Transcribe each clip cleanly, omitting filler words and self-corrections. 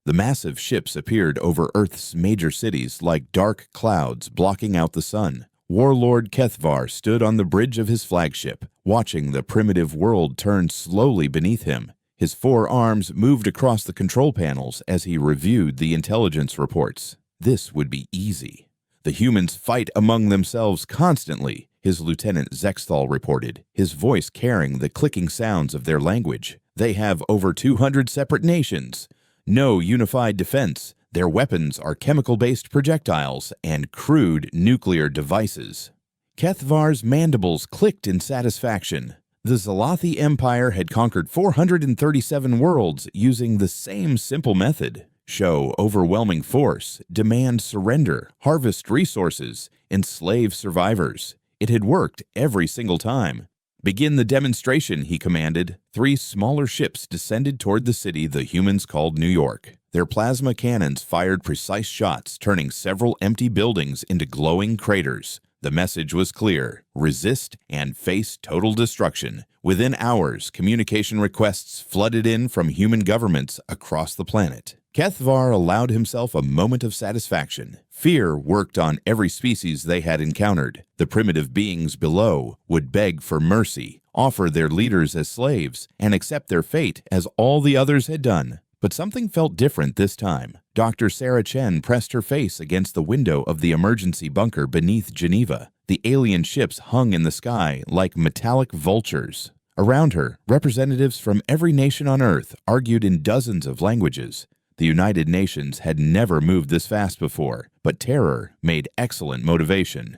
The massive ships appeared over Earth's major cities like dark clouds blocking out the sun. Warlord Kethvar stood on the bridge of his flagship, watching the primitive world turn slowly beneath him. His 4 arms moved across the control panels as he reviewed the intelligence reports. This would be easy. The humans fight among themselves constantly, his Lieutenant Zexthal reported, his voice carrying the clicking sounds of their language. They have over 200 separate nations. No unified defense. Their weapons are chemical-based projectiles and crude nuclear devices. Kethvar's mandibles clicked in satisfaction. The Zalathi Empire had conquered 437 worlds using the same simple method. Show overwhelming force, demand surrender, harvest resources, enslave survivors. It had worked every single time. "Begin the demonstration," he commanded. 3 smaller ships descended toward the city the humans called New York. Their plasma cannons fired precise shots, turning several empty buildings into glowing craters. The message was clear: resist and face total destruction. Within hours, communication requests flooded in from human governments across the planet. Kethvar allowed himself a moment of satisfaction. Fear worked on every species they had encountered. The primitive beings below would beg for mercy, offer their leaders as slaves, and accept their fate as all the others had done. But something felt different this time. Dr. Sarah Chen pressed her face against the window of the emergency bunker beneath Geneva. The alien ships hung in the sky like metallic vultures. Around her, representatives from every nation on Earth argued in dozens of languages. The United Nations had never moved this fast before, but terror made excellent motivation.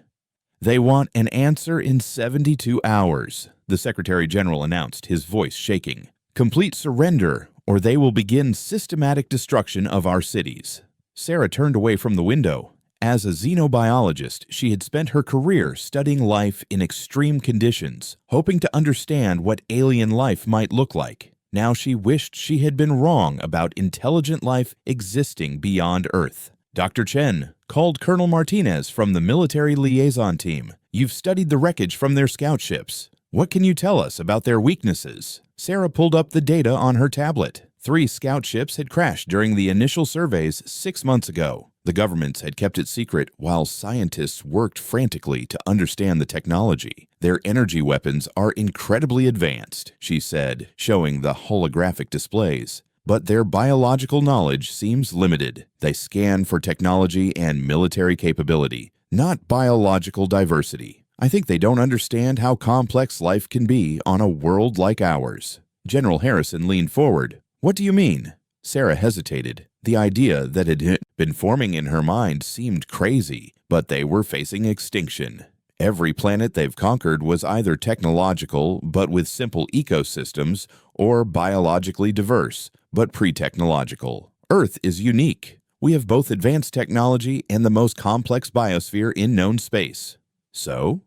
"They want an answer in 72 hours, the Secretary General announced, his voice shaking. "Complete surrender, or they will begin systematic destruction of our cities." Sarah turned away from the window. As a xenobiologist, she had spent her career studying life in extreme conditions, hoping to understand what alien life might look like. Now she wished she had been wrong about intelligent life existing beyond Earth. "Dr. Chen," called Colonel Martinez from the military liaison team, "you've studied the wreckage from their scout ships. What can you tell us about their weaknesses?" Sarah pulled up the data on her tablet. 3 scout ships had crashed during the initial surveys 6 months ago. The governments had kept it secret while scientists worked frantically to understand the technology. "Their energy weapons are incredibly advanced," she said, showing the holographic displays. "But their biological knowledge seems limited. They scan for technology and military capability, not biological diversity. I think they don't understand how complex life can be on a world like ours." General Harrison leaned forward. "What do you mean?" Sarah hesitated. The idea that had been forming in her mind seemed crazy, but they were facing extinction. Every planet they've conquered was either technological, but with simple ecosystems, or biologically diverse, but pre-technological. Earth is unique. We have both advanced technology and the most complex biosphere in known space. So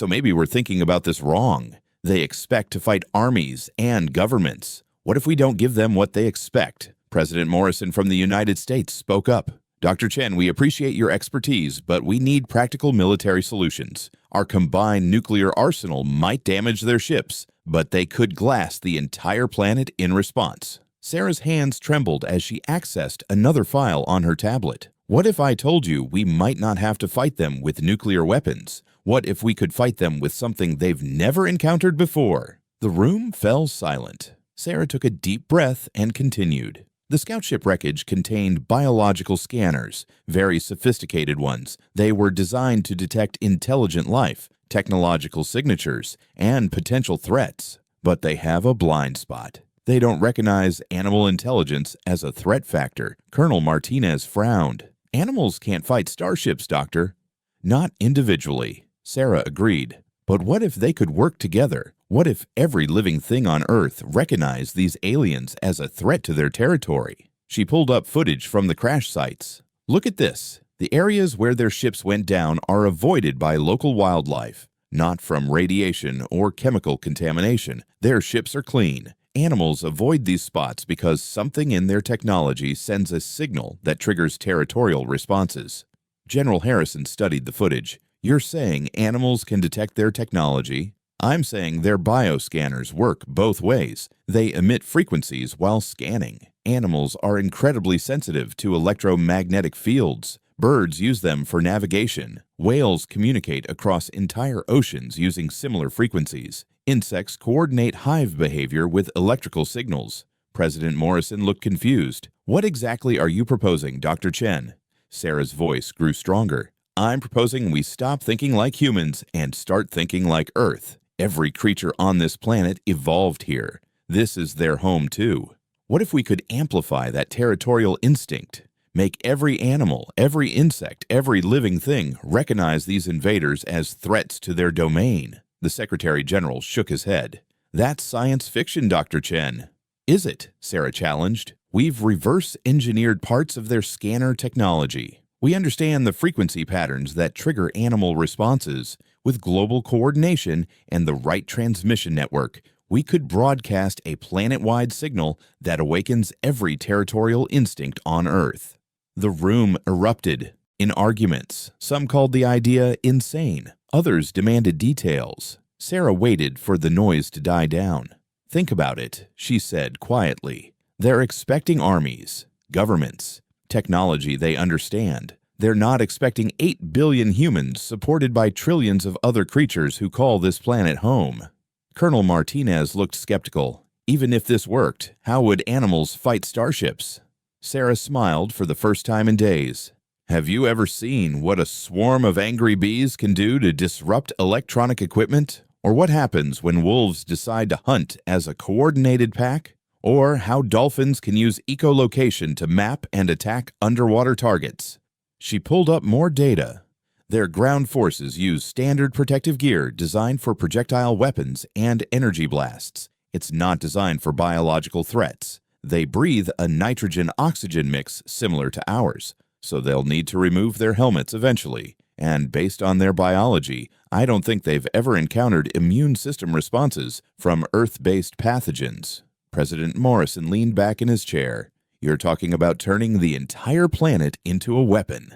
maybe we're thinking about this wrong. They expect to fight armies and governments. What if we don't give them what they expect? President Morrison from the United States spoke up. "Dr. Chen, we appreciate your expertise, but we need practical military solutions. Our combined nuclear arsenal might damage their ships, but they could glass the entire planet in response." Sarah's hands trembled as she accessed another file on her tablet. "What if I told you we might not have to fight them with nuclear weapons? What if we could fight them with something they've never encountered before?" The room fell silent. Sarah took a deep breath and continued. The scout ship wreckage contained biological scanners, very sophisticated ones. They were designed to detect intelligent life, technological signatures, and potential threats. But they have a blind spot. They don't recognize animal intelligence as a threat factor. Colonel Martinez frowned. "Animals can't fight starships, Doctor." "Not individually," Sarah agreed. "But what if they could work together? What if every living thing on Earth recognized these aliens as a threat to their territory?" She pulled up footage from the crash sites. "Look at this. The areas where their ships went down are avoided by local wildlife, not from radiation or chemical contamination. Their ships are clean. Animals avoid these spots because something in their technology sends a signal that triggers territorial responses." General Harrison studied the footage. "You're saying animals can detect their technology? I'm saying their bioscanners work both ways. They emit frequencies while scanning. Animals are incredibly sensitive to electromagnetic fields. Birds use them for navigation. Whales communicate across entire oceans using similar frequencies. Insects coordinate hive behavior with electrical signals. President Morrison looked confused. "What exactly are you proposing, Dr. Chen?" Sarah's voice grew stronger. "I'm proposing we stop thinking like humans and start thinking like Earth. Every creature on this planet evolved here. This is their home too. What if we could amplify that territorial instinct? Make every animal, every insect, every living thing recognize these invaders as threats to their domain?" The Secretary General shook his head. "That's science fiction, Dr. Chen." "Is it?" Sarah challenged. "We've reverse-engineered parts of their scanner technology. We understand the frequency patterns that trigger animal responses. With global coordination and the right transmission network, we could broadcast a planet-wide signal that awakens every territorial instinct on Earth." The room erupted in arguments. Some called the idea insane. Others demanded details. Sarah waited for the noise to die down. "Think about it," she said quietly. "They're expecting armies, governments, technology they understand. They're not expecting 8 billion humans supported by trillions of other creatures who call this planet home." Colonel Martinez looked skeptical. "Even if this worked, how would animals fight starships?" Sarah smiled for the first time in days. "Have you ever seen what a swarm of angry bees can do to disrupt electronic equipment? Or what happens when wolves decide to hunt as a coordinated pack? Or how dolphins can use echolocation to map and attack underwater targets?" She pulled up more data. Their ground forces use standard protective gear designed for projectile weapons and energy blasts. It's not designed for biological threats. They breathe a nitrogen-oxygen mix similar to ours, so they'll need to remove their helmets eventually. And based on their biology, I don't think they've ever encountered immune system responses from Earth-based pathogens. President Morrison leaned back in his chair. "You're talking about turning the entire planet into a weapon."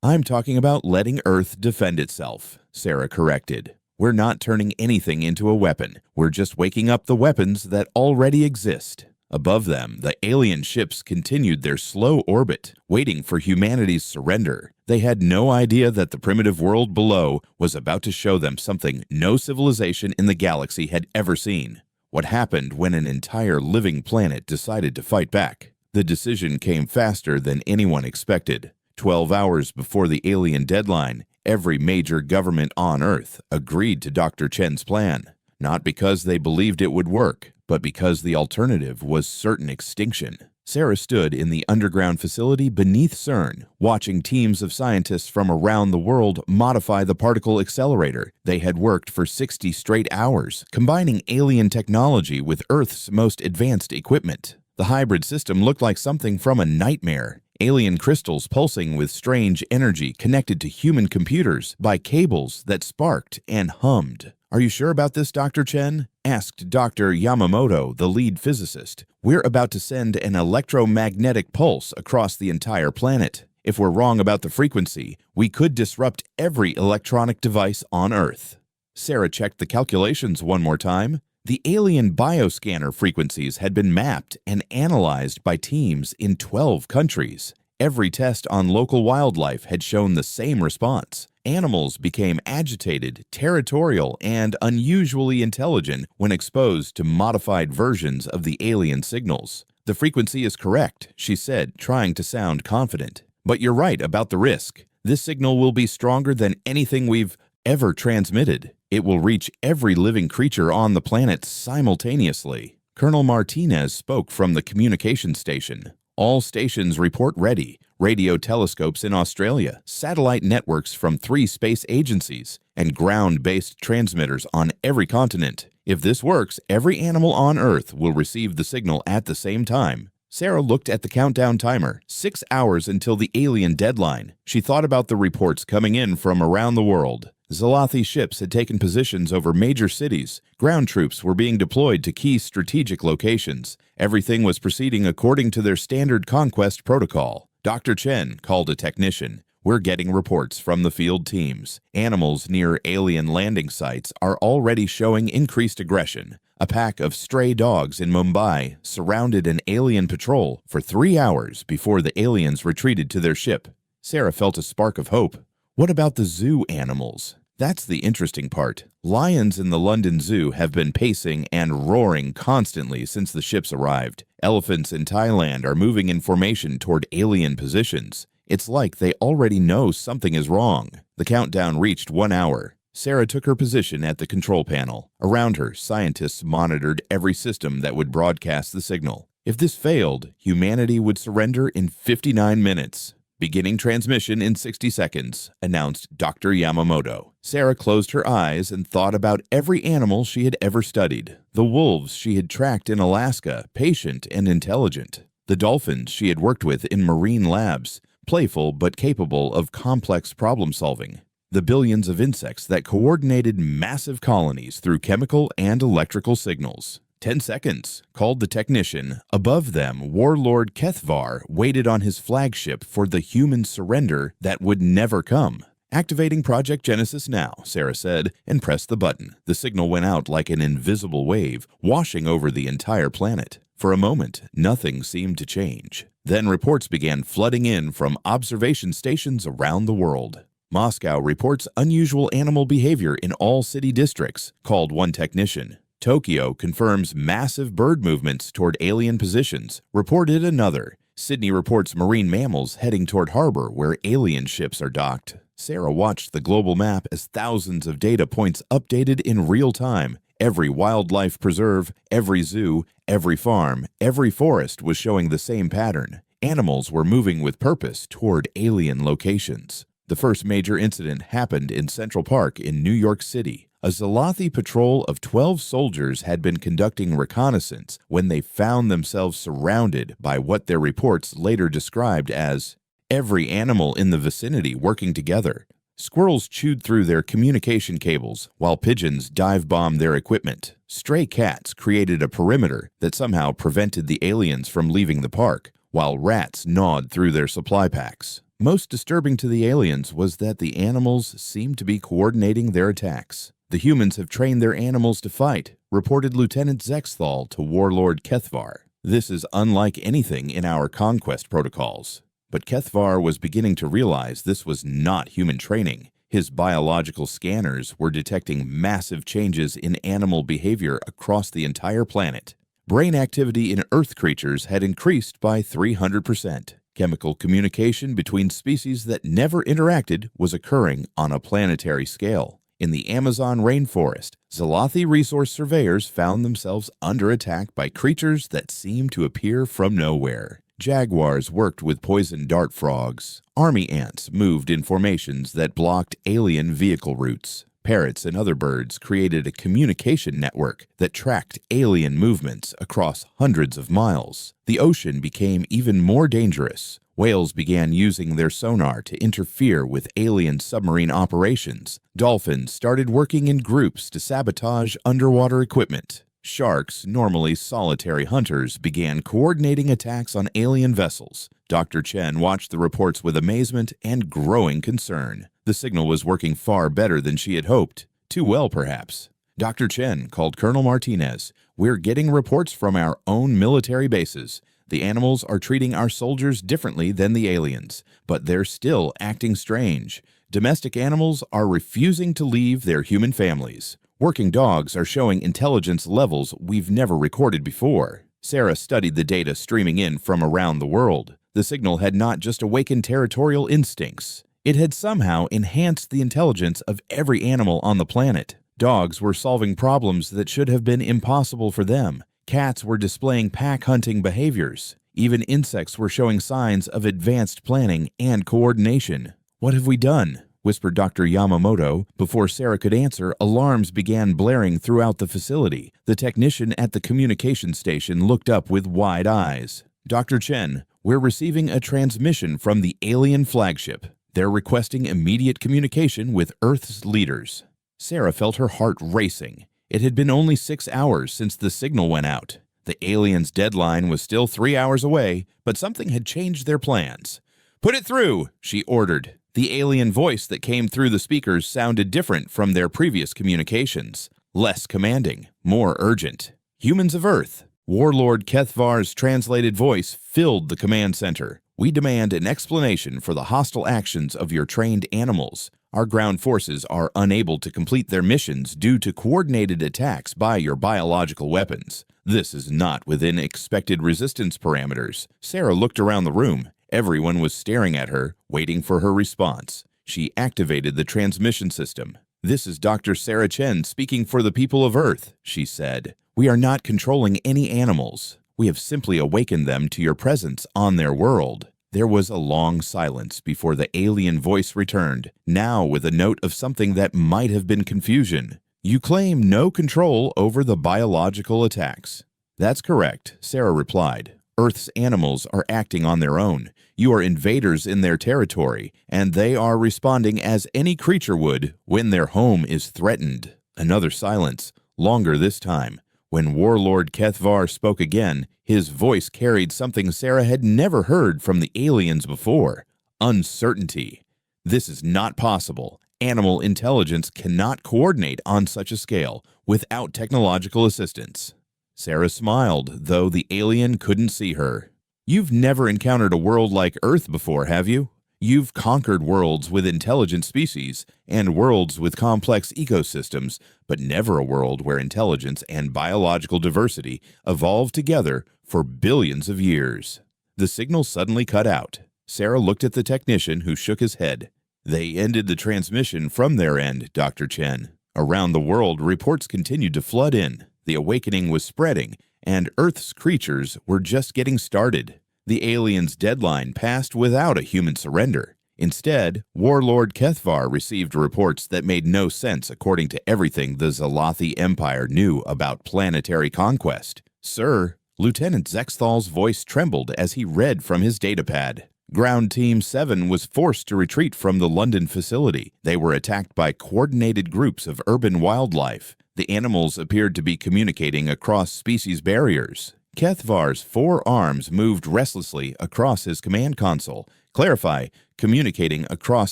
"I'm talking about letting Earth defend itself," Sarah corrected. "We're not turning anything into a weapon. We're just waking up the weapons that already exist." Above them, the alien ships continued their slow orbit, waiting for humanity's surrender. They had no idea that the primitive world below was about to show them something no civilization in the galaxy had ever seen. What happened when an entire living planet decided to fight back? The decision came faster than anyone expected. 12 hours before the alien deadline, every major government on Earth agreed to Dr. Chen's plan. Not because they believed it would work, but because the alternative was certain extinction. Sarah stood in the underground facility beneath CERN, watching teams of scientists from around the world modify the particle accelerator. They had worked for 60 straight hours, combining alien technology with Earth's most advanced equipment. The hybrid system looked like something from a nightmare. Alien crystals pulsing with strange energy connected to human computers by cables that sparked and hummed. "Are you sure about this, Dr. Chen?" asked Dr. Yamamoto, the lead physicist. "We're about to send an electromagnetic pulse across the entire planet. If we're wrong about the frequency, we could disrupt every electronic device on Earth." Sarah checked the calculations one more time. The alien bioscanner frequencies had been mapped and analyzed by teams in 12 countries. Every test on local wildlife had shown the same response. Animals became agitated, territorial, and unusually intelligent when exposed to modified versions of the alien signals. "The frequency is correct," she said, trying to sound confident. "But you're right about the risk. This signal will be stronger than anything we've ever transmitted. It will reach every living creature on the planet simultaneously." Colonel Martinez spoke from the communication station. "All stations report ready. Radio telescopes in Australia, satellite networks from 3 space agencies, and ground-based transmitters on every continent. If this works, every animal on Earth will receive the signal at the same time." Sarah looked at the countdown timer. 6 hours until the alien deadline. She thought about the reports coming in from around the world. Zalathi ships had taken positions over major cities. Ground troops were being deployed to key strategic locations. Everything was proceeding according to their standard conquest protocol. Dr. Chen called a technician. "We're getting reports from the field teams. Animals near alien landing sites are already showing increased aggression. A pack of stray dogs in Mumbai surrounded an alien patrol for 3 hours before the aliens retreated to their ship. Sarah felt a spark of hope. What about the zoo animals? That's the interesting part. Lions in the London Zoo have been pacing and roaring constantly since the ships arrived. Elephants in Thailand are moving in formation toward alien positions. It's like they already know something is wrong. The countdown reached 1 hour. Sarah took her position at the control panel. Around her, scientists monitored every system that would broadcast the signal. If this failed, humanity would surrender in 59 minutes. Beginning transmission in 60 seconds, announced Dr. Yamamoto. Sarah closed her eyes and thought about every animal she had ever studied. The wolves she had tracked in Alaska, patient and intelligent. The dolphins she had worked with in marine labs, playful but capable of complex problem-solving. The billions of insects that coordinated massive colonies through chemical and electrical signals. 10 seconds, called the technician. Above them, Warlord Kethvar waited on his flagship for the human surrender that would never come. Activating Project Genesis now, Sarah said, and pressed the button. The signal went out like an invisible wave, washing over the entire planet. For a moment, nothing seemed to change. Then reports began flooding in from observation stations around the world. Moscow reports unusual animal behavior in all city districts, called one technician. Tokyo confirms massive bird movements toward alien positions, reported another. Sydney reports marine mammals heading toward harbor where alien ships are docked. Sarah watched the global map as thousands of data points updated in real time. Every wildlife preserve, every zoo, every farm, every forest was showing the same pattern. Animals were moving with purpose toward alien locations. The first major incident happened in Central Park in New York City. A Zalathi patrol of 12 soldiers had been conducting reconnaissance when they found themselves surrounded by what their reports later described as every animal in the vicinity working together. Squirrels chewed through their communication cables, while pigeons dive-bombed their equipment. Stray cats created a perimeter that somehow prevented the aliens from leaving the park, while rats gnawed through their supply packs. Most disturbing to the aliens was that the animals seemed to be coordinating their attacks. The humans have trained their animals to fight, reported Lieutenant Zexthal to Warlord Kethvar. This is unlike anything in our conquest protocols. But Kethvar was beginning to realize this was not human training. His biological scanners were detecting massive changes in animal behavior across the entire planet. Brain activity in Earth creatures had increased by 300%. Chemical communication between species that never interacted was occurring on a planetary scale. In the Amazon rainforest, Zalathi resource surveyors found themselves under attack by creatures that seemed to appear from nowhere. Jaguars worked with poison dart frogs. Army ants moved in formations that blocked alien vehicle routes. Parrots and other birds created a communication network that tracked alien movements across hundreds of miles. The ocean became even more dangerous. Whales began using their sonar to interfere with alien submarine operations. Dolphins started working in groups to sabotage underwater equipment. Sharks, normally solitary hunters, began coordinating attacks on alien vessels. Dr. Chen watched the reports with amazement and growing concern. The signal was working far better than she had hoped. Too well, perhaps. Dr. Chen called Colonel Martinez. "We're getting reports from our own military bases. The animals are treating our soldiers differently than the aliens, but they're still acting strange. Domestic animals are refusing to leave their human families. Working dogs are showing intelligence levels we've never recorded before." Sarah studied the data streaming in from around the world. The signal had not just awakened territorial instincts. It had somehow enhanced the intelligence of every animal on the planet. Dogs were solving problems that should have been impossible for them. Cats were displaying pack-hunting behaviors. Even insects were showing signs of advanced planning and coordination. "What have we done?" whispered Dr. Yamamoto. Before Sarah could answer, alarms began blaring throughout the facility. The technician at the communication station looked up with wide eyes. "Dr. Chen, we're receiving a transmission from the alien flagship. They're requesting immediate communication with Earth's leaders." Sarah felt her heart racing. It had been only 6 hours since the signal went out. The aliens' deadline was still 3 hours away, but something had changed their plans. "Put it through," she ordered. The alien voice that came through the speakers sounded different from their previous communications. less commanding, more urgent. Humans of Earth. Warlord Kethvar's translated voice filled the command center. We demand an explanation for the hostile actions of your trained animals. Our ground forces are unable to complete their missions due to coordinated attacks by your biological weapons. This is not within expected resistance parameters. Sarah looked around the room. Everyone was staring at her, waiting for her response. She activated the transmission system. "This is Dr. Sarah Chen speaking for the people of Earth," she said. "We are not controlling any animals. We have simply awakened them to your presence on their world." There was a long silence before the alien voice returned, now with a note of something that might have been confusion. "You claim no control over the biological attacks." "That's correct," Sarah replied. "Earth's animals are acting on their own. You are invaders in their territory, and they are responding as any creature would when their home is threatened." Another silence, longer this time. When Warlord Kethvar spoke again, his voice carried something Sarah had never heard from the aliens before: uncertainty. "This is not possible. Animal intelligence cannot coordinate on such a scale without technological assistance." Sarah smiled, though the alien couldn't see her. "You've never encountered a world like Earth before, have you? You've conquered worlds with intelligent species and worlds with complex ecosystems, but never a world where intelligence and biological diversity evolved together for billions of years." The signal suddenly cut out. Sarah looked at the technician, who shook his head. "They ended the transmission from their end, Dr. Chen." Around the world, reports continued to flood in. The awakening was spreading, and Earth's creatures were just getting started. The aliens' deadline passed without a human surrender. Instead, Warlord Kethvar received reports that made no sense according to everything the Zalathi Empire knew about planetary conquest. "Sir," Lieutenant Zexthal's voice trembled as he read from his datapad. "Ground Team 7 was forced to retreat from the London facility. They were attacked by coordinated groups of urban wildlife. The animals appeared to be communicating across species barriers." Kethvar's 4 arms moved restlessly across his command console. Clarify, communicating across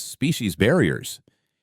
species barriers.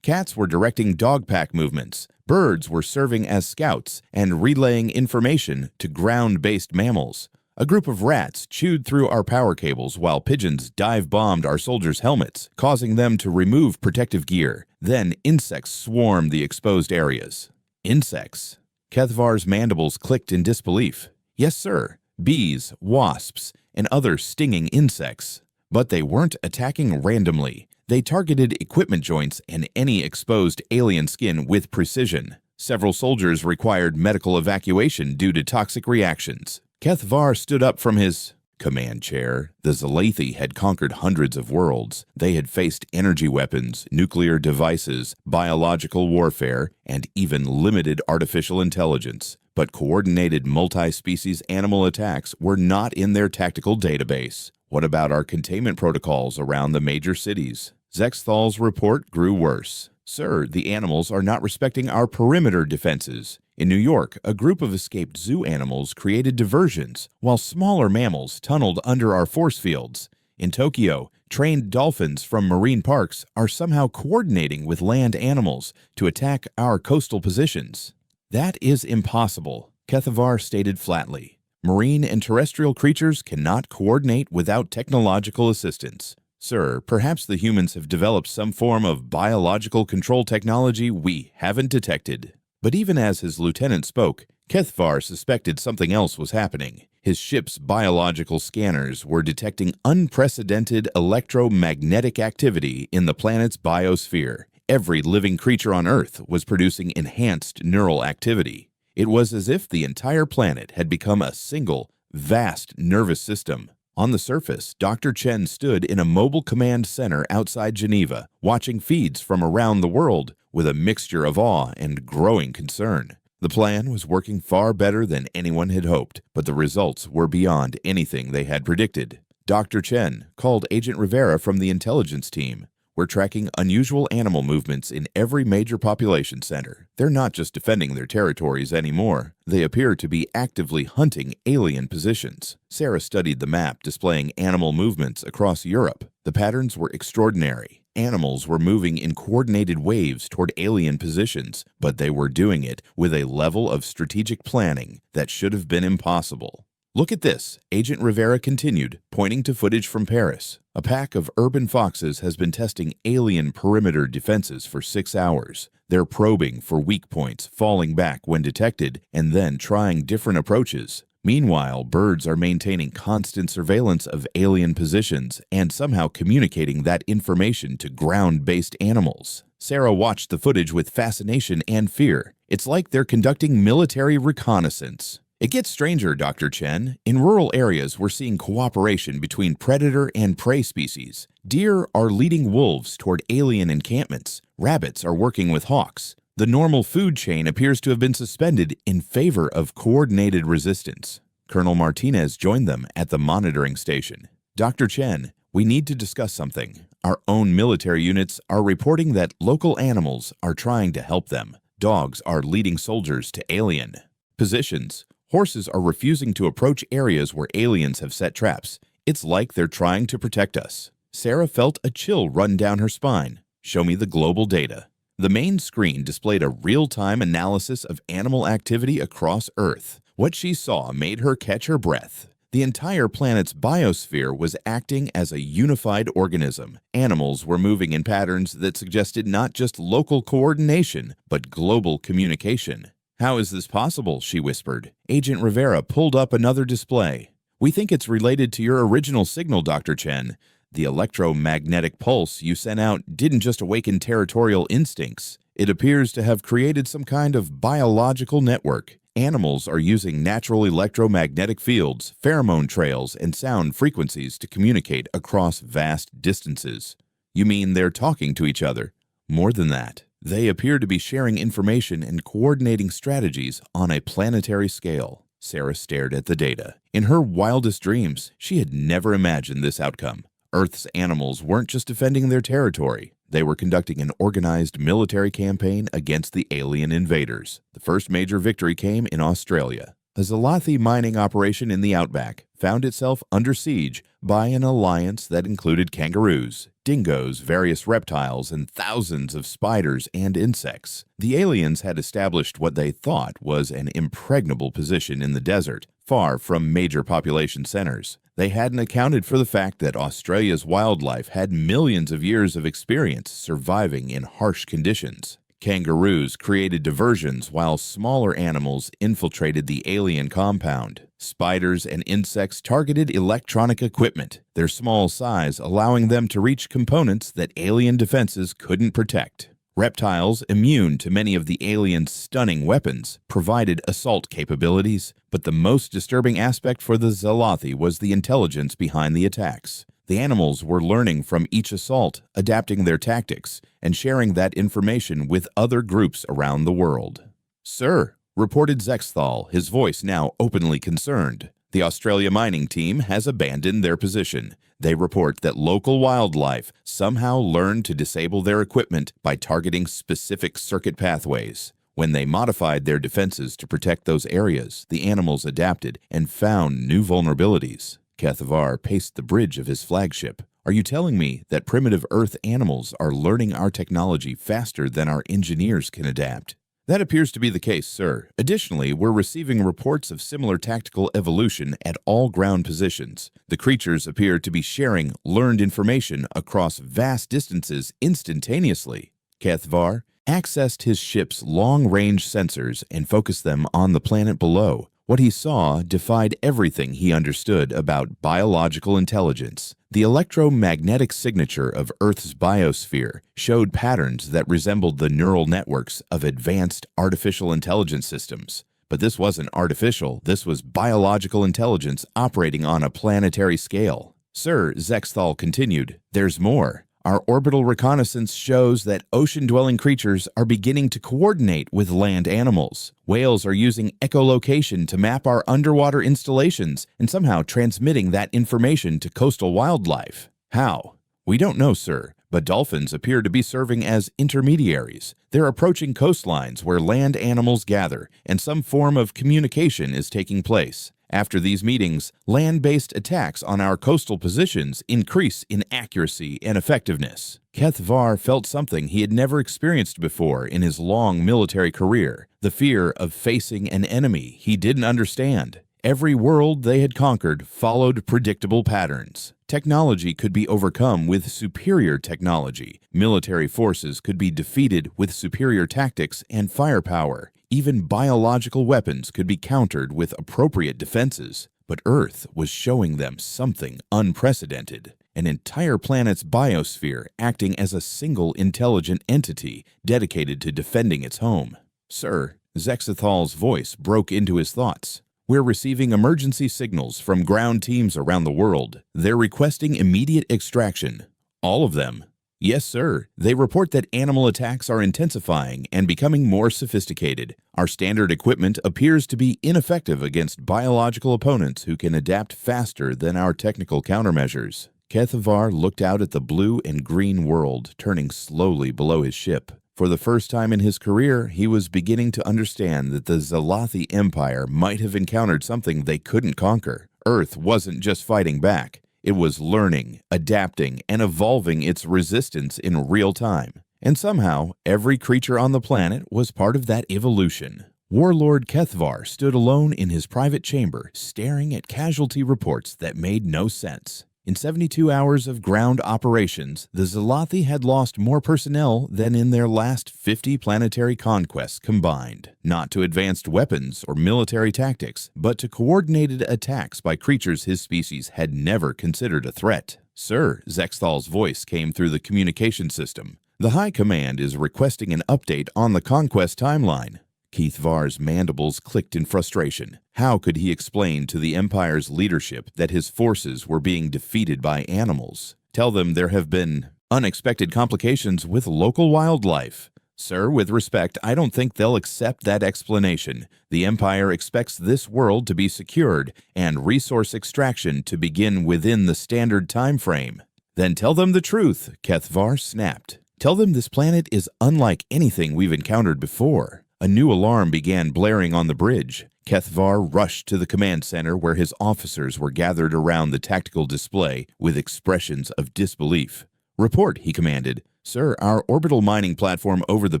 Cats were directing dog pack movements. Birds were serving as scouts and relaying information to ground-based mammals. A group of rats chewed through our power cables while pigeons dive-bombed our soldiers' helmets, causing them to remove protective gear. Then insects swarmed the exposed areas. Insects? Kethvar's mandibles clicked in disbelief. "Yes, sir. Bees, wasps, and other stinging insects. But they weren't attacking randomly. They targeted equipment joints and any exposed alien skin with precision. Several soldiers required medical evacuation due to toxic reactions." Kethvar stood up from his command chair. The Zalathi had conquered hundreds of worlds. They had faced energy weapons, nuclear devices, biological warfare, and even limited artificial intelligence. But coordinated multi-species animal attacks were not in their tactical database. "What about our containment protocols around the major cities?" Zexthal's report grew worse. "Sir, the animals are not respecting our perimeter defenses. In New York, a group of escaped zoo animals created diversions, while smaller mammals tunneled under our force fields. In Tokyo, trained dolphins from marine parks are somehow coordinating with land animals to attack our coastal positions." "That is impossible," Kethvar stated flatly. "Marine and terrestrial creatures cannot coordinate without technological assistance. Sir, perhaps the humans have developed some form of biological control technology we haven't detected." But even as his lieutenant spoke, Kethvar suspected something else was happening. His ship's biological scanners were detecting unprecedented electromagnetic activity in the planet's biosphere. Every living creature on Earth was producing enhanced neural activity. It was as if the entire planet had become a single, vast nervous system. On the surface, Dr. Chen stood in a mobile command center outside Geneva, watching feeds from around the world with a mixture of awe and growing concern. The plan was working far better than anyone had hoped, but the results were beyond anything they had predicted. Dr. Chen called Agent Rivera from the intelligence team. "We're tracking unusual animal movements in every major population center. They're not just defending their territories anymore. They appear to be actively hunting alien positions." Sarah studied the map displaying animal movements across Europe. The patterns were extraordinary. Animals were moving in coordinated waves toward alien positions, but they were doing it with a level of strategic planning that should have been impossible. "Look at this," Agent Rivera continued, pointing to footage from Paris. "A pack of urban foxes has been testing alien perimeter defenses for 6 hours. They're probing for weak points, falling back when detected, and then trying different approaches. Meanwhile, birds are maintaining constant surveillance of alien positions and somehow communicating that information to ground-based animals." Sarah watched the footage with fascination and fear. "It's like they're conducting military reconnaissance." "It gets stranger, Dr. Chen. In rural areas, we're seeing cooperation between predator and prey species. Deer are leading wolves toward alien encampments. Rabbits are working with hawks. The normal food chain appears to have been suspended in favor of coordinated resistance." Colonel Martinez joined them at the monitoring station. "Dr. Chen, we need to discuss something. Our own military units are reporting that local animals are trying to help them. Dogs are leading soldiers to alien positions. Horses are refusing to approach areas where aliens have set traps. It's like they're trying to protect us." Sarah felt a chill run down her spine. "Show me the global data." The main screen displayed a real-time analysis of animal activity across Earth. What she saw made her catch her breath. The entire planet's biosphere was acting as a unified organism. Animals were moving in patterns that suggested not just local coordination, but global communication. "How is this possible?" she whispered. Agent Rivera pulled up another display. "We think it's related to your original signal, Dr. Chen. The electromagnetic pulse you sent out didn't just awaken territorial instincts. It appears to have created some kind of biological network. Animals are using natural electromagnetic fields, pheromone trails, and sound frequencies to communicate across vast distances." "You mean they're talking to each other?" "More than that. They appear to be sharing information and coordinating strategies on a planetary scale." Sarah stared at the data. In her wildest dreams, she had never imagined this outcome. Earth's animals weren't just defending their territory. They were conducting an organized military campaign against the alien invaders. The first major victory came in Australia. A Zalathi mining operation in the outback found itself under siege by an alliance that included kangaroos, dingoes, various reptiles, and thousands of spiders and insects. The aliens had established what they thought was an impregnable position in the desert, far from major population centers. They hadn't accounted for the fact that Australia's wildlife had millions of years of experience surviving in harsh conditions. Kangaroos created diversions while smaller animals infiltrated the alien compound. Spiders and insects targeted electronic equipment, their small size allowing them to reach components that alien defenses couldn't protect. Reptiles, immune to many of the aliens' stunning weapons, provided assault capabilities, but the most disturbing aspect for the Zalathi was the intelligence behind the attacks. The animals were learning from each assault, adapting their tactics, and sharing that information with other groups around the world. "Sir," reported Zexthal, his voice now openly concerned, "the Australia mining team has abandoned their position. They report that local wildlife somehow learned to disable their equipment by targeting specific circuit pathways. When they modified their defenses to protect those areas, the animals adapted and found new vulnerabilities." Kethavar paced the bridge of his flagship. "Are you telling me that primitive Earth animals are learning our technology faster than our engineers can adapt?" "That appears to be the case, sir. Additionally, we're receiving reports of similar tactical evolution at all ground positions. The creatures appear to be sharing learned information across vast distances instantaneously." Kethavar accessed his ship's long-range sensors and focused them on the planet below. What he saw defied everything he understood about biological intelligence. The electromagnetic signature of Earth's biosphere showed patterns that resembled the neural networks of advanced artificial intelligence systems. But this wasn't artificial, this was biological intelligence operating on a planetary scale. "Sir," Zexthal continued, "there's more. Our orbital reconnaissance shows that ocean-dwelling creatures are beginning to coordinate with land animals. Whales are using echolocation to map our underwater installations and somehow transmitting that information to coastal wildlife." "How?" "We don't know, sir, but dolphins appear to be serving as intermediaries. They're approaching coastlines where land animals gather, and some form of communication is taking place. After these meetings, land-based attacks on our coastal positions increase in accuracy and effectiveness. Keth Var felt something he had never experienced before in his long military career, the fear of facing an enemy he didn't understand. Every world they had conquered followed predictable patterns. Technology could be overcome with superior technology. Military forces could be defeated with superior tactics and firepower. Even biological weapons could be countered with appropriate defenses. But Earth was showing them something unprecedented. An entire planet's biosphere acting as a single intelligent entity dedicated to defending its home. "Sir," Zexathal's voice broke into his thoughts. "We're receiving emergency signals from ground teams around the world. They're requesting immediate extraction." "All of them?" "Yes, sir. They report that animal attacks are intensifying and becoming more sophisticated. Our standard equipment appears to be ineffective against biological opponents who can adapt faster than our technical countermeasures." Keth Var looked out at the blue and green world turning slowly below his ship. For the first time in his career, he was beginning to understand that the Zalathi Empire might have encountered something they couldn't conquer. Earth wasn't just fighting back. It was learning, adapting, and evolving its resistance in real time. And somehow, every creature on the planet was part of that evolution. Warlord Keth Var stood alone in his private chamber, staring at casualty reports that made no sense. In 72 hours of ground operations, the Zalathi had lost more personnel than in their last 50 planetary conquests combined. Not to advanced weapons or military tactics, but to coordinated attacks by creatures his species had never considered a threat. "Sir," Zexthal's voice came through the communication system. "The High Command is requesting an update on the conquest timeline." Keth Var's mandibles clicked in frustration. How could he explain to the Empire's leadership that his forces were being defeated by animals? Tell them there have been unexpected complications with local wildlife. "Sir, with respect, I don't think they'll accept that explanation. The Empire expects this world to be secured and resource extraction to begin within the standard time frame." "Then tell them the truth," Keth Var snapped. "Tell them this planet is unlike anything we've encountered before." A new alarm began blaring on the bridge. Keth Var rushed to the command center where his officers were gathered around the tactical display with expressions of disbelief. "Report," he commanded. "Sir, our orbital mining platform over the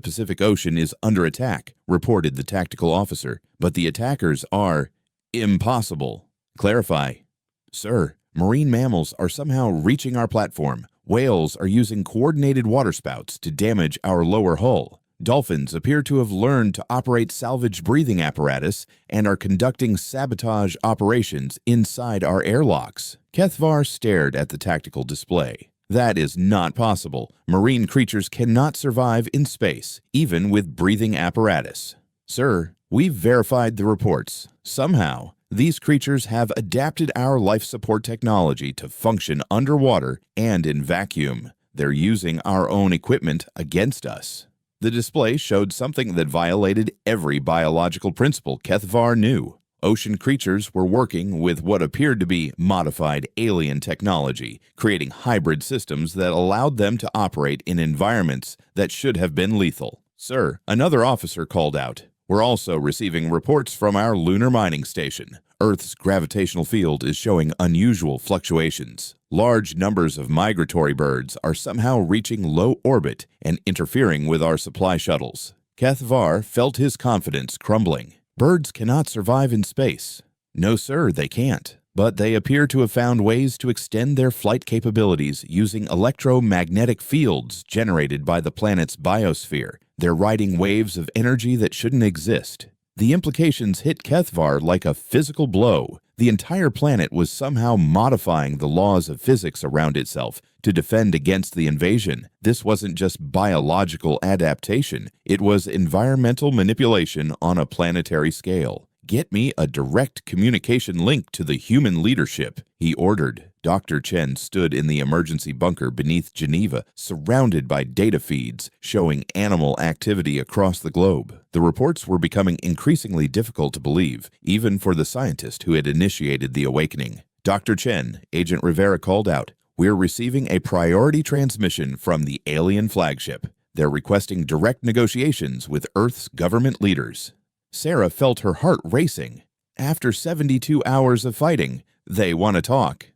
Pacific Ocean is under attack," reported the tactical officer. "But the attackers are impossible." "Clarify." "Sir, marine mammals are somehow reaching our platform. Whales are using coordinated waterspouts to damage our lower hull. Dolphins appear to have learned to operate salvage breathing apparatus and are conducting sabotage operations inside our airlocks." Keth Var stared at the tactical display. "That is not possible. Marine creatures cannot survive in space, even with breathing apparatus." "Sir, we've verified the reports. Somehow, these creatures have adapted our life support technology to function underwater and in vacuum. They're using our own equipment against us." The display showed something that violated every biological principle Keth Var knew. Ocean creatures were working with what appeared to be modified alien technology, creating hybrid systems that allowed them to operate in environments that should have been lethal. "Sir," another officer called out, "we're also receiving reports from our lunar mining station. Earth's gravitational field is showing unusual fluctuations. Large numbers of migratory birds are somehow reaching low orbit and interfering with our supply shuttles." Keth Var felt his confidence crumbling. "Birds cannot survive in space." "No, sir, they can't. But they appear to have found ways to extend their flight capabilities using electromagnetic fields generated by the planet's biosphere. They're riding waves of energy that shouldn't exist." The implications hit Keth Var like a physical blow. The entire planet was somehow modifying the laws of physics around itself to defend against the invasion. This wasn't just biological adaptation, it was environmental manipulation on a planetary scale. "Get me a direct communication link to the human leadership," he ordered. Dr. Chen stood in the emergency bunker beneath Geneva, surrounded by data feeds showing animal activity across the globe. The reports were becoming increasingly difficult to believe, even for the scientist who had initiated the awakening. "Dr. Chen," Agent Rivera called out, "we're receiving a priority transmission from the alien flagship. They're requesting direct negotiations with Earth's government leaders." Sarah felt her heart racing. After 72 hours of fighting, they want to talk.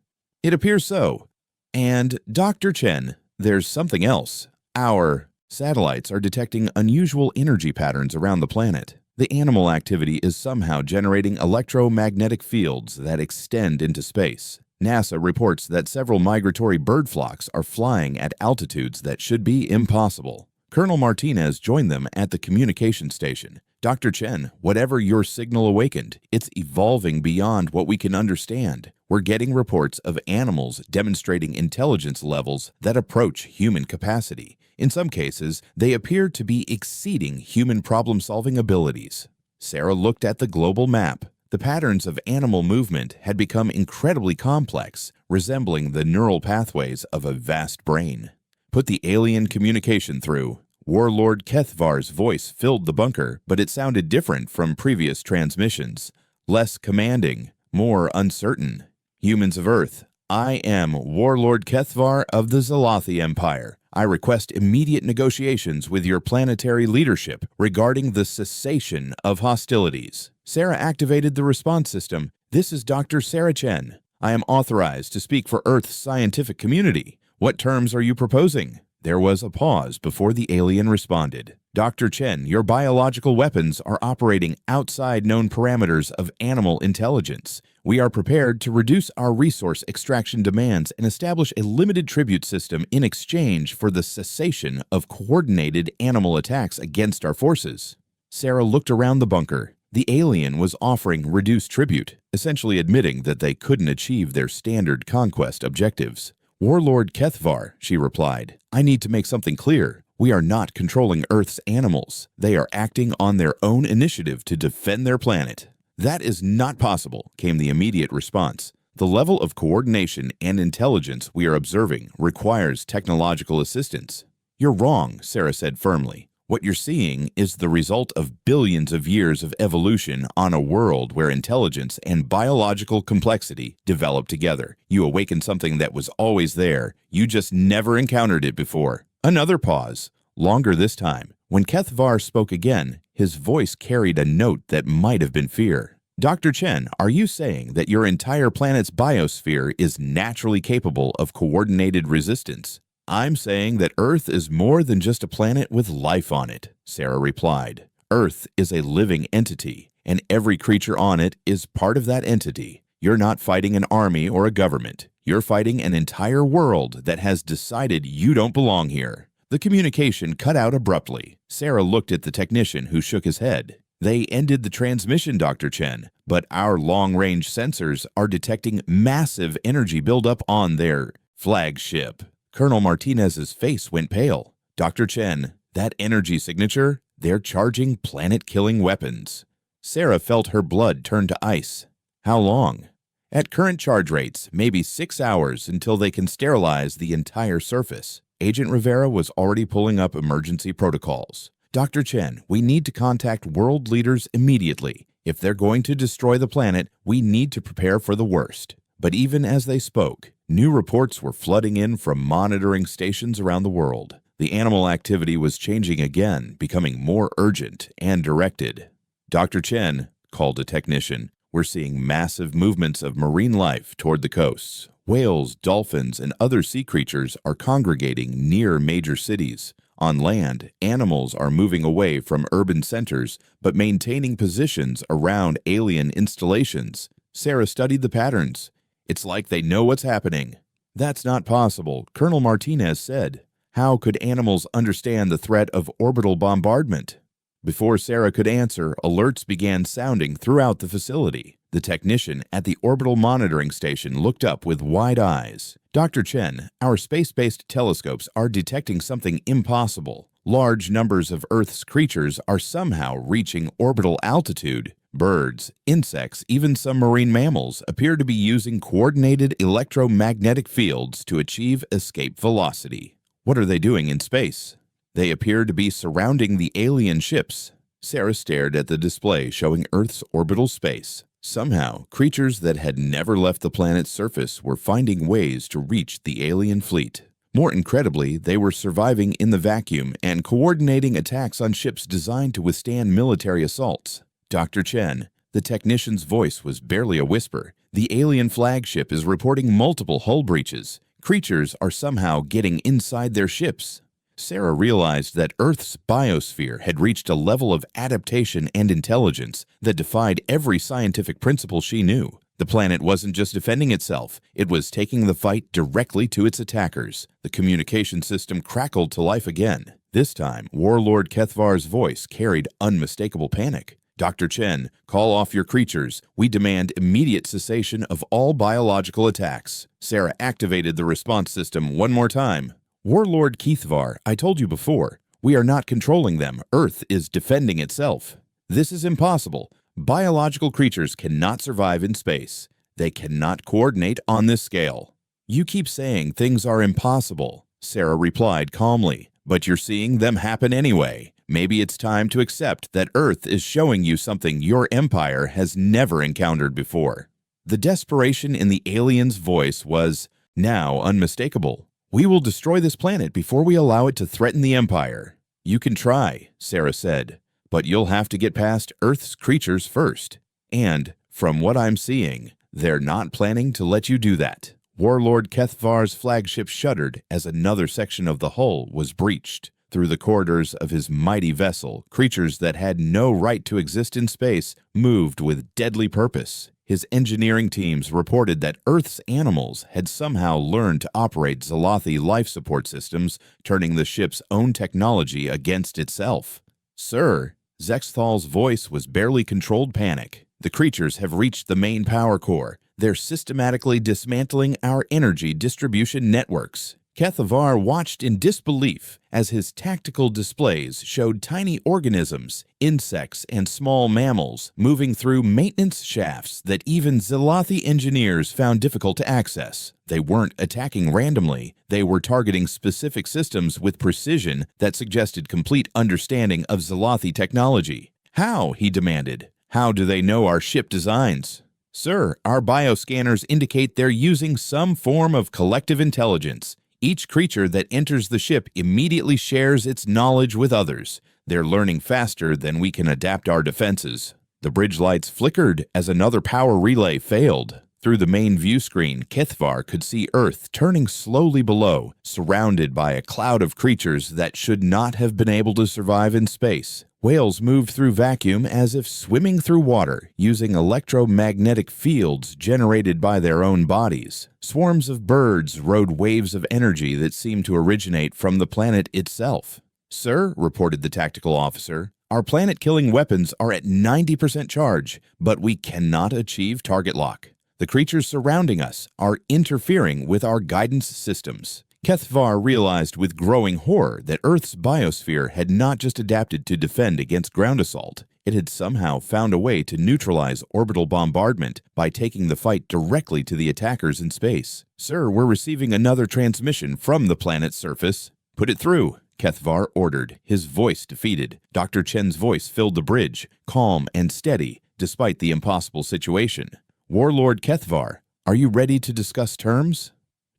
It appears so. And Dr. Chen, there's something else. Our satellites are detecting unusual energy patterns around the planet. The animal activity is somehow generating electromagnetic fields that extend into space. NASA reports that several migratory bird flocks are flying at altitudes that should be impossible. Colonel Martinez joined them at the communication station. Dr. Chen, whatever your signal awakened, it's evolving beyond what we can understand. We're getting reports of animals demonstrating intelligence levels that approach human capacity. In some cases, they appear to be exceeding human problem-solving abilities. Sarah looked at the global map. The patterns of animal movement had become incredibly complex, resembling the neural pathways of a vast brain. Put the alien communication through. Warlord Kethvar's voice filled the bunker, but it sounded different from previous transmissions. Less commanding, more uncertain. Humans of Earth, I am Warlord Kethvar of the Zalathi Empire. I request immediate negotiations with your planetary leadership regarding the cessation of hostilities. Sarah activated the response system. This is Dr. Sarah Chen. I am authorized to speak for Earth's scientific community. What terms are you proposing? There was a pause before the alien responded. Dr. Chen, your biological weapons are operating outside known parameters of animal intelligence. We are prepared to reduce our resource extraction demands and establish a limited tribute system in exchange for the cessation of coordinated animal attacks against our forces. Sarah looked around the bunker. The alien was offering reduced tribute, essentially admitting that they couldn't achieve their standard conquest objectives. Warlord Kethvar, she replied, I need to make something clear. We are not controlling Earth's animals. They are acting on their own initiative to defend their planet. That is not possible, came the immediate response. The level of coordination and intelligence we are observing requires technological assistance. You're wrong, Sarah said firmly. What you're seeing is the result of billions of years of evolution on a world where intelligence and biological complexity develop together. You awaken something that was always there. You just never encountered it before. Another pause, longer this time. When Kethvar spoke again, his voice carried a note that might have been fear. Dr. Chen, are you saying that your entire planet's biosphere is naturally capable of coordinated resistance? I'm saying that Earth is more than just a planet with life on it, Sarah replied. Earth is a living entity, and every creature on it is part of that entity. You're not fighting an army or a government. You're fighting an entire world that has decided you don't belong here. The communication cut out abruptly. Sarah looked at the technician who shook his head. They ended the transmission, Dr. Chen, but our long-range sensors are detecting massive energy buildup on their flagship. Colonel Martinez's face went pale. Dr. Chen, that energy signature, they're charging planet-killing weapons. Sarah felt her blood turn to ice. How long? At current charge rates, maybe 6 hours until they can sterilize the entire surface. Agent Rivera was already pulling up emergency protocols. Dr. Chen, we need to contact world leaders immediately. If they're going to destroy the planet, we need to prepare for the worst. But even as they spoke, new reports were flooding in from monitoring stations around the world. The animal activity was changing again, becoming more urgent and directed. Dr. Chen, called a technician, we're seeing massive movements of marine life toward the coasts. Whales, dolphins, and other sea creatures are congregating near major cities. On land, animals are moving away from urban centers, but maintaining positions around alien installations. Sarah studied the patterns. It's like they know what's happening. That's not possible, Colonel Martinez said. How could animals understand the threat of orbital bombardment? Before Sarah could answer, alerts began sounding throughout the facility. The technician at the orbital monitoring station looked up with wide eyes. Dr. Chen, our space-based telescopes are detecting something impossible. Large numbers of Earth's creatures are somehow reaching orbital altitude. Birds, insects, even some marine mammals appear to be using coordinated electromagnetic fields to achieve escape velocity. What are they doing in space? They appear to be surrounding the alien ships. Sarah stared at the display showing Earth's orbital space. Somehow, creatures that had never left the planet's surface were finding ways to reach the alien fleet. More incredibly, they were surviving in the vacuum and coordinating attacks on ships designed to withstand military assaults. Dr. Chen, The technician's voice was barely a whisper. "The alien flagship is reporting multiple hull breaches. Creatures are somehow getting inside their ships." Sarah realized that Earth's biosphere had reached a level of adaptation and intelligence that defied every scientific principle she knew. The planet wasn't just defending itself, it was taking the fight directly to its attackers. The communication system crackled to life again. This time, Warlord Kethvar's voice carried unmistakable panic. "Dr. Chen, call off your creatures. We demand immediate cessation of all biological attacks." Sarah activated the response system one more time. "Warlord Kethvar, I told you before, we are not controlling them. Earth is defending itself." "This is impossible. Biological creatures cannot survive in space. They cannot coordinate on this scale." "You keep saying things are impossible," Sarah replied calmly, "but you're seeing them happen anyway. Maybe it's time to accept that Earth is showing you something your empire has never encountered before." The desperation in the alien's voice was now unmistakable. "We will destroy this planet before we allow it to threaten the Empire." "You can try," Sarah said, "but you'll have to get past Earth's creatures first. And, from what I'm seeing, they're not planning to let you do that." Warlord Kethvar's flagship shuddered as another section of the hull was breached. Through the corridors of his mighty vessel, creatures that had no right to exist in space moved with deadly purpose. His engineering teams reported that Earth's animals had somehow learned to operate Zalathi life support systems, turning the ship's own technology against itself. "Sir," Zexthal's voice was barely controlled panic. "The creatures have reached the main power core. They're systematically dismantling our energy distribution networks." Kethavar watched in disbelief as his tactical displays showed tiny organisms, insects, and small mammals moving through maintenance shafts that even Zalathi engineers found difficult to access. They weren't attacking randomly. They were targeting specific systems with precision that suggested complete understanding of Zalathi technology. "How?" he demanded. "How do they know our ship designs?" "Sir, our bioscanners indicate they're using some form of collective intelligence. Each creature that enters the ship immediately shares its knowledge with others. They're learning faster than we can adapt our defenses." The bridge lights flickered as another power relay failed. Through the main view screen, Kethvar could see Earth turning slowly below, surrounded by a cloud of creatures that should not have been able to survive in space. Whales moved through vacuum as if swimming through water, using electromagnetic fields generated by their own bodies. Swarms of birds rode waves of energy that seemed to originate from the planet itself. "Sir," reported the tactical officer, "our planet-killing weapons are at 90% charge, but we cannot achieve target lock. The creatures surrounding us are interfering with our guidance systems." Kethvar realized with growing horror that Earth's biosphere had not just adapted to defend against ground assault. It had somehow found a way to neutralize orbital bombardment by taking the fight directly to the attackers in space. "Sir, we're receiving another transmission from the planet's surface." "Put it through," Kethvar ordered, his voice defeated. Dr. Chen's voice filled the bridge, calm and steady, despite the impossible situation. "Warlord Kethvar, are you ready to discuss terms?"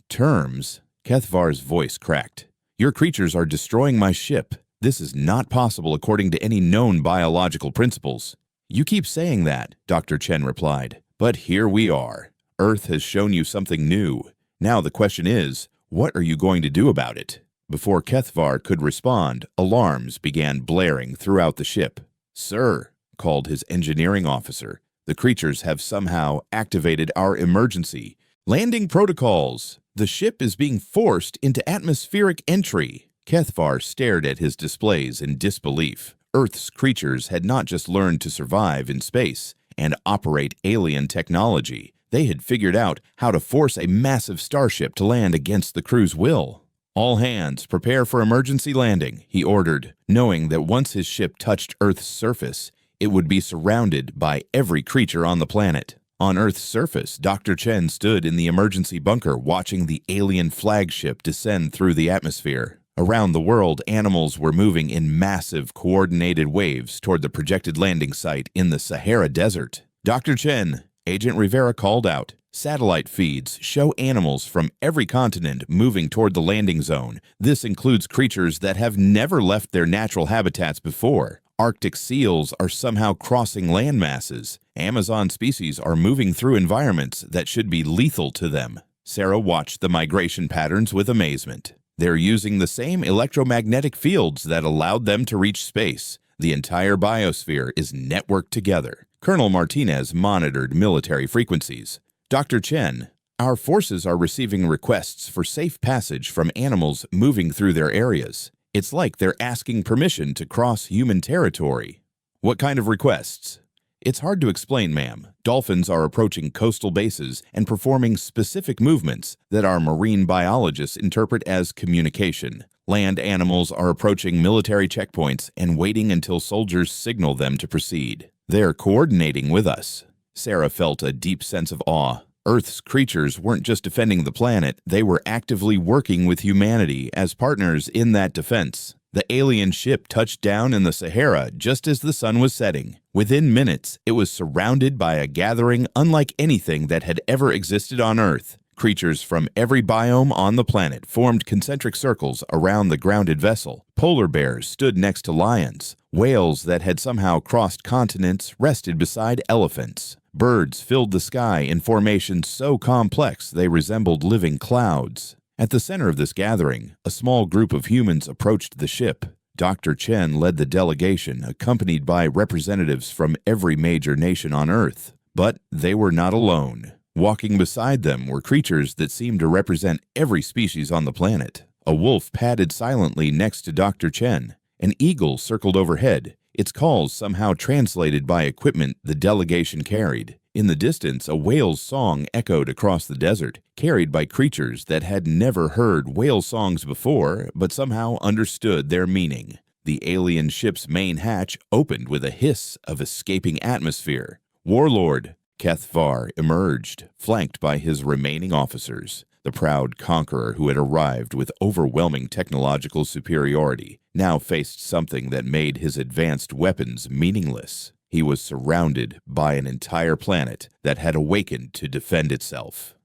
"Terms?" Kethvar's voice cracked. "Your creatures are destroying my ship. This is not possible according to any known biological principles." "You keep saying that," Dr. Chen replied, "but here we are. Earth has shown you something new. Now the question is, what are you going to do about it?" Before Kethvar could respond, alarms began blaring throughout the ship. "Sir," called his engineering officer, "the creatures have somehow activated our emergency landing protocols. The ship is being forced into atmospheric entry." Kethvar stared at his displays in disbelief. Earth's creatures had not just learned to survive in space and operate alien technology. They had figured out how to force a massive starship to land against the crew's will. "All hands, prepare for emergency landing," he ordered, knowing that once his ship touched Earth's surface, it would be surrounded by every creature on the planet. On Earth's surface, Dr. Chen stood in the emergency bunker watching the alien flagship descend through the atmosphere. Around the world, animals were moving in massive, coordinated waves toward the projected landing site in the Sahara Desert. "Dr. Chen," Agent Rivera called out, "satellite feeds show animals from every continent moving toward the landing zone. This includes creatures that have never left their natural habitats before. Arctic seals are somehow crossing land masses, Amazon species are moving through environments that should be lethal to them. Sarah watched the migration patterns with amazement. They're using the same electromagnetic fields that allowed them to reach space. The entire biosphere is networked together. Colonel Martinez monitored military frequencies. Dr. Chen, our forces are receiving requests for safe passage from animals moving through their areas. It's like they're asking permission to cross human territory. What kind of requests? It's hard to explain, ma'am. Dolphins are approaching coastal bases and performing specific movements that our marine biologists interpret as communication. Land animals are approaching military checkpoints and waiting until soldiers signal them to proceed. They're coordinating with us. Sarah felt a deep sense of awe. Earth's creatures weren't just defending the planet, they were actively working with humanity as partners in that defense. The alien ship touched down in the Sahara just as the sun was setting. Within minutes, it was surrounded by a gathering unlike anything that had ever existed on Earth. Creatures from every biome on the planet formed concentric circles around the grounded vessel. Polar bears stood next to lions. Whales that had somehow crossed continents rested beside elephants. Birds filled the sky in formations so complex they resembled living clouds. At the center of this gathering, a small group of humans approached the ship. Dr. Chen led the delegation, accompanied by representatives from every major nation on Earth. But they were not alone. Walking beside them were creatures that seemed to represent every species on the planet. A wolf padded silently next to Dr. Chen. An eagle circled overhead, its calls somehow translated by equipment the delegation carried. In the distance, a whale's song echoed across the desert, carried by creatures that had never heard whale songs before, but somehow understood their meaning. The alien ship's main hatch opened with a hiss of escaping atmosphere. Warlord Kethvar emerged, flanked by his remaining officers. The proud conqueror who had arrived with overwhelming technological superiority now faced something that made his advanced weapons meaningless. He was surrounded by an entire planet that had awakened to defend itself.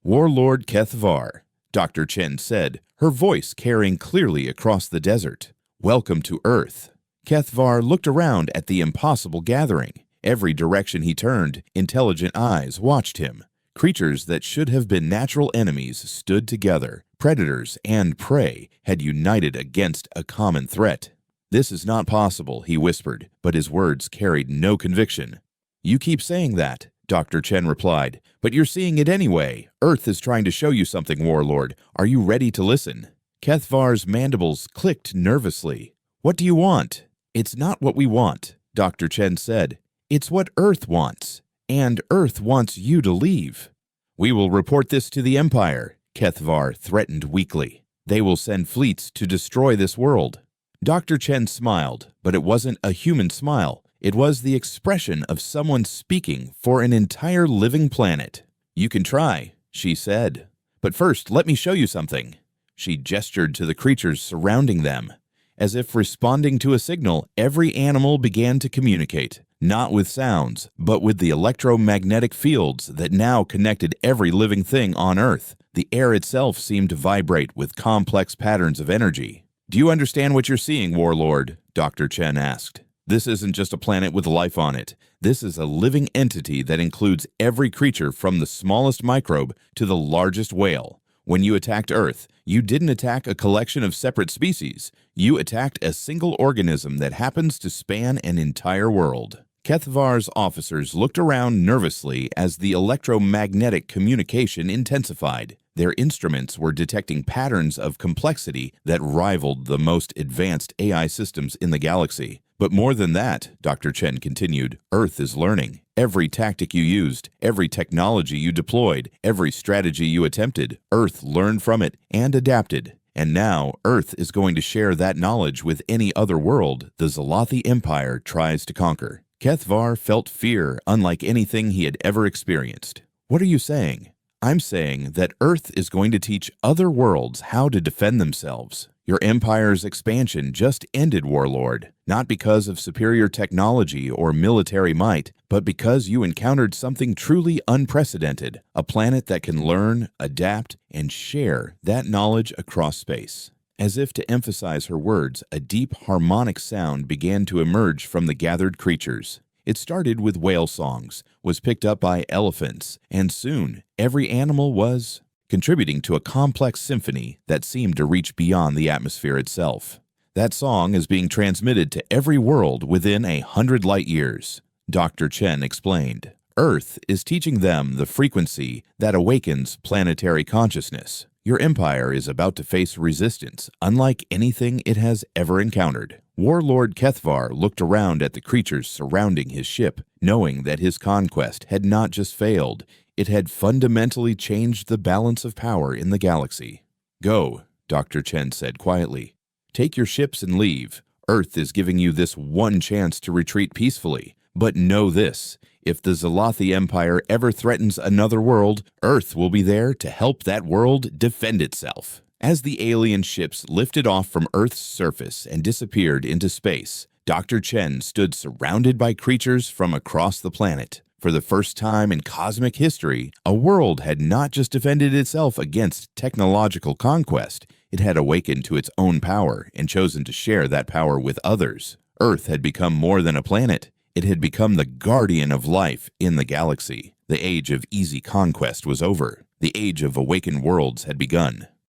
Warlord Kethvar, Dr. Chen said, her voice carrying clearly across the desert. Welcome to Earth. Kethvar looked around at the impossible gathering. Every direction he turned, intelligent eyes watched him. Creatures that should have been natural enemies stood together. Predators and prey had united against a common threat. This is not possible, he whispered, but his words carried no conviction. You keep saying that, Dr. Chen replied, but you're seeing it anyway. Earth is trying to show you something, Warlord. Are you ready to listen? Kethvar's mandibles clicked nervously. What do you want? It's not what we want, Dr. Chen said. It's what Earth wants, and Earth wants you to leave. We will report this to the Empire, Kethvar threatened weakly. They will send fleets to destroy this world. Dr. Chen smiled, but it wasn't a human smile. It was the expression of someone speaking for an entire living planet. You can try, she said. But first, let me show you something. She gestured to the creatures surrounding them. As if responding to a signal, every animal began to communicate. Not with sounds, but with the electromagnetic fields that now connected every living thing on Earth. The air itself seemed to vibrate with complex patterns of energy. Do you understand what you're seeing, Warlord? Dr. Chen asked. This isn't just a planet with life on it. This is a living entity that includes every creature from the smallest microbe to the largest whale. When you attacked Earth, you didn't attack a collection of separate species. You attacked a single organism that happens to span an entire world. Kethvar's officers looked around nervously as the electromagnetic communication intensified. Their instruments were detecting patterns of complexity that rivaled the most advanced AI systems in the galaxy. But more than that, Dr. Chen continued, Earth is learning. Every tactic you used, every technology you deployed, every strategy you attempted, Earth learned from it and adapted. And now, Earth is going to share that knowledge with any other world the Zalathi Empire tries to conquer. Kethvar felt fear unlike anything he had ever experienced. What are you saying? I'm saying that Earth is going to teach other worlds how to defend themselves. Your empire's expansion just ended, Warlord, not because of superior technology or military might, but because you encountered something truly unprecedented, a planet that can learn, adapt, and share that knowledge across space. As if to emphasize her words, a deep harmonic sound began to emerge from the gathered creatures. It started with whale songs, was picked up by elephants, and soon every animal was contributing to a complex symphony that seemed to reach beyond the atmosphere itself. That song is being transmitted to every world within 100 light years, Dr. Chen explained. Earth is teaching them the frequency that awakens planetary consciousness. Your empire is about to face resistance unlike anything it has ever encountered. Warlord Kethvar looked around at the creatures surrounding his ship, knowing that his conquest had not just failed, it had fundamentally changed the balance of power in the galaxy. Go, Dr. Chen said quietly. Take your ships and leave. Earth is giving you this one chance to retreat peacefully. But know this, if the Zalathi Empire ever threatens another world, Earth will be there to help that world defend itself. As the alien ships lifted off from Earth's surface and disappeared into space, Dr. Chen stood surrounded by creatures from across the planet. For the first time in cosmic history, a world had not just defended itself against technological conquest, it had awakened to its own power and chosen to share that power with others. Earth had become more than a planet. It had become the guardian of life in the galaxy. The age of easy conquest was over. The age of awakened worlds had begun.